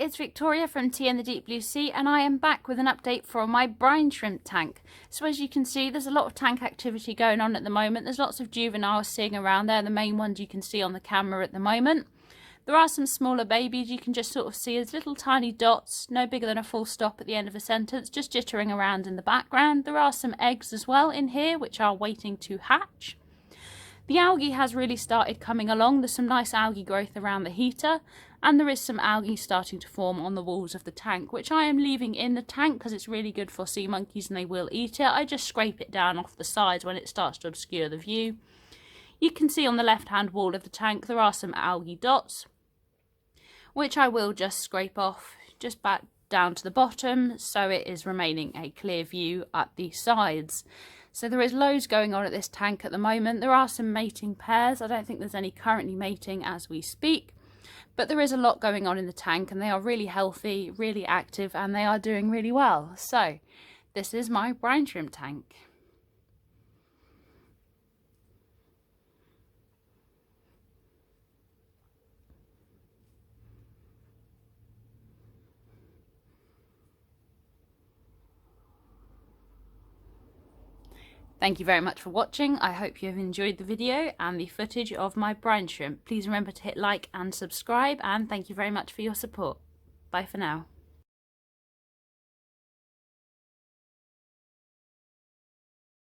it's Victoria from Tea in the Deep Blue Sea, and I am back with an update from my brine shrimp tank. So as you can see, there's a lot of tank activity going on at the moment. There's lots of juveniles sitting around there, the main ones you can see on the camera at the moment. There are some smaller babies you can just sort of see as little tiny dots, no bigger than a full stop at the end of a sentence, just jittering around in the background. There are some eggs as well in here which are waiting to hatch. The algae has really started coming along. There's some nice algae growth around the heater, and there is some algae starting to form on the walls of the tank, which I am leaving in the tank because it's really good for sea monkeys and they will eat it. I just scrape it down off the sides when it starts to obscure the view. You can see on the left hand wall of the tank there are some algae dots, which I will just scrape off just back down to the bottom so it is remaining a clear view at the sides. So there is loads going on at this tank at the moment. There are some mating pairs. I don't think there's any currently mating as we speak, but there is a lot going on in the tank and they are really healthy, really active, and they are doing really well. So this is my brine shrimp tank. Thank you very much for watching. I hope you have enjoyed the video and the footage of my brine shrimp. Please remember to hit like and subscribe, and thank you very much for your support. Bye for now.